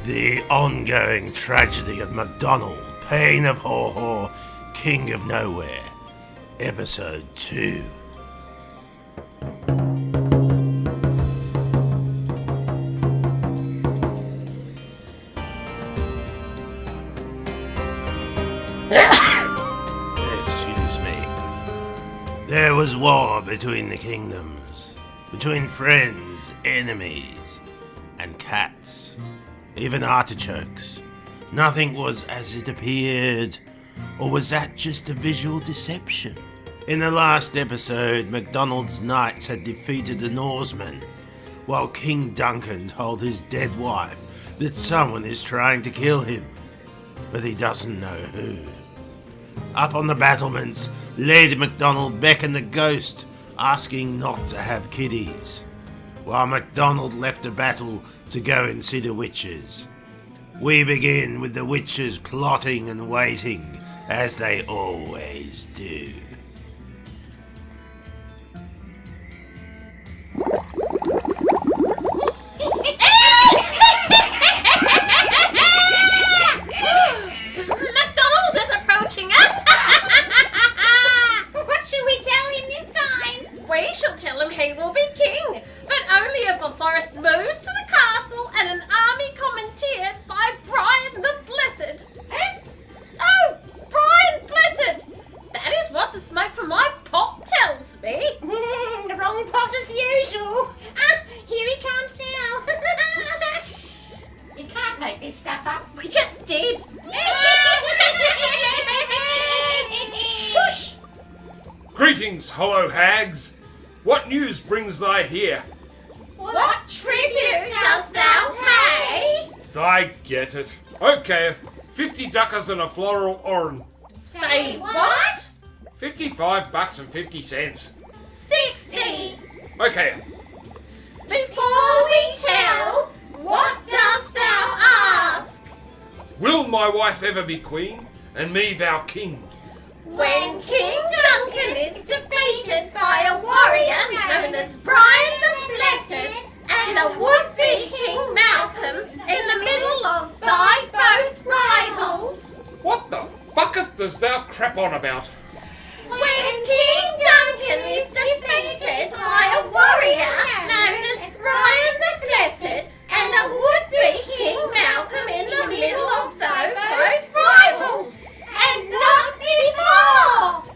The ongoing tragedy of MacDonald, Pain of Haw Haw, King of Nowhere, Episode 2. Excuse me. There was war between the kingdoms, between friends, enemies, and cats. Even artichokes. Nothing was as it appeared, or was that just a visual deception? In the last episode, MacDonald's knights had defeated the Norsemen, while King Duncan told his dead wife that someone is trying to kill him, but he doesn't know who. Up on the battlements, Lady MacDonald beckoned the ghost, asking not to have kiddies, while MacDonald left the battle to go and see the witches. We begin with the witches plotting and waiting, as they always do. MacDonald is approaching us! What should we tell him this time? We shall tell him he will be king, but only if a forest moves to the castle and an army commandeered by Brian the Blessed. Oh, Brian Blessed! That is what the smoke from my pot tells me. The wrong pot as usual. Here he comes now. You can't make this stuff up. We just did. Shush! Greetings, hollow hags. What news brings thy here? What tribute dost thou pay? I get it. Okay, 50 duckers and a floral orange. Say what? 55 bucks and 50 cents. 60. Okay, Before we tell, what dost thou ask? will my wife ever be queen, and me thou king? When King Duncan is defeated by a warrior known as Brian the Blessed and a would-be King Malcolm in the middle of thy both rivals. What the fucketh does thou crap on about? When King Duncan is defeated by a warrior known as Brian the Blessed and a would-be King Malcolm in the middle of those both rivals. And not before!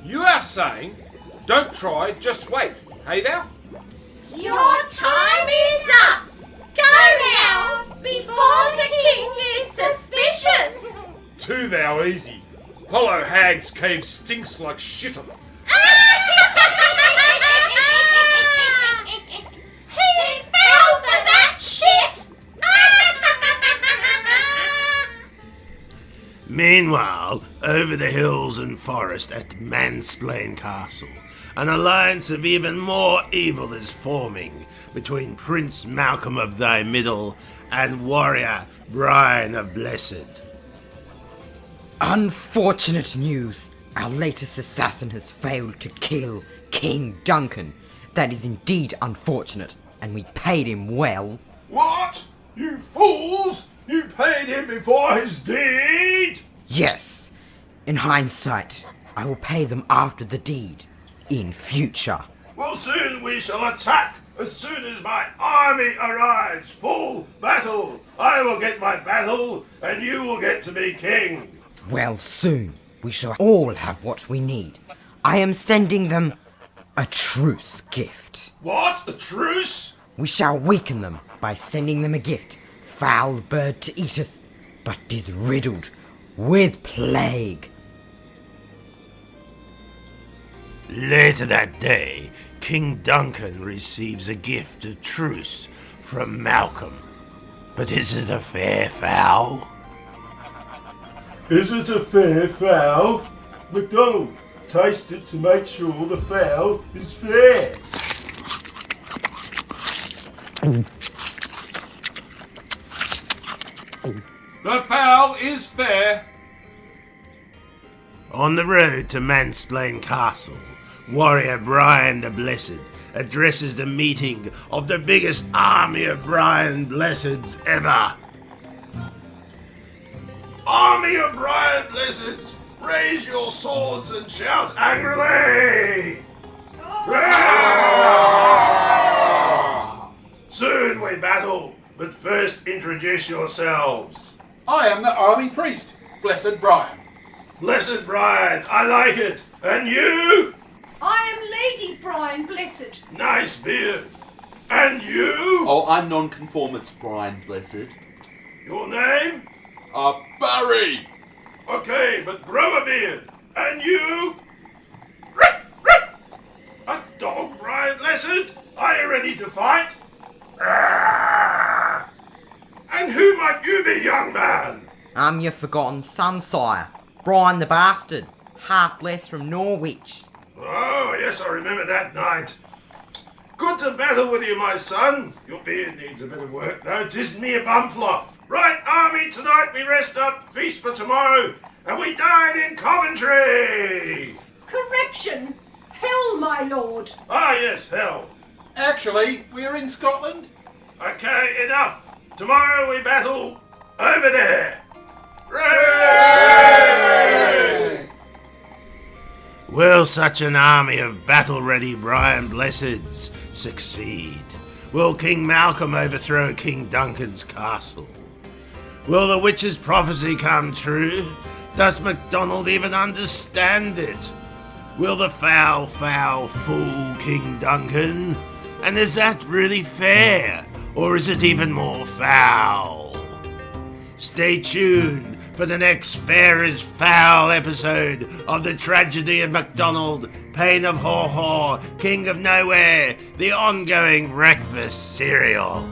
You are saying, don't try, just wait, hey thou? Your time is up! Go now, before the king is suspicious! Too thou easy. Hollow hag's cave stinks like shit of it. He fell for that shit! Meanwhile, over the hills and forest at Mansplain Castle, an alliance of even more evil is forming between Prince Malcolm of Thy Middle and warrior Brian of Blessed. Unfortunate news! Our latest assassin has failed to kill King Duncan. That is indeed unfortunate, and we paid him well. What? You fools! You paid him before his deed? Yes. In hindsight, I will pay them after the deed. In future. Well, soon we shall attack. As soon as my army arrives, full battle. I will get my battle, and you will get to be king. Well, soon we shall all have what we need. I am sending them a truce gift. What? A truce? We shall weaken them by sending them a gift. Foul bird to eateth, but is riddled with plague. Later that day, King Duncan receives a gift of truce from Malcolm. But is it a fair fowl? Is it a fair fowl? MacDonald, taste it to make sure the fowl is fair. The fowl is fair. On the road to Mansplain Castle, warrior Brian the Blessed addresses the meeting of the biggest army of Brian Blesseds ever. Army of Brian Blesseds, raise your swords and shout angrily! Soon we battle, but first introduce yourselves. I am the army priest, Blessed Brian. Blessed Brian, I like it. And you? I am Lady Brian Blessed. Nice beard. And you? Oh, I'm nonconformist Brian Blessed. Your name? Barry! Okay, but grow a beard. And you? A dog, Brian Blessed? Are you ready to fight? And who might you be, young man? I'm your forgotten son, sire. Brian the Bastard, half blessed from Norwich. Oh, yes, I remember that night. Good to battle with you, my son. Your beard needs a bit of work, though. 'Tis near Bumflough. Right, army, tonight we rest up, feast for tomorrow, and we dine in Coventry. Correction. Hell, my lord. Ah, yes, hell. Actually, we're in Scotland. Okay, enough. Tomorrow we battle over there. Hooray! Will such an army of battle-ready Brian Blesseds succeed? Will King Malcolm overthrow King Duncan's castle? Will the witch's prophecy come true? Does MacDonald even understand it? Will the fowl fool King Duncan? And is that really fair? Or is it even more foul? Stay tuned for the next Fair is Foul episode of the Tragedy of MacDonald, Pain of Haw Haw, King of Nowhere, the ongoing breakfast serial.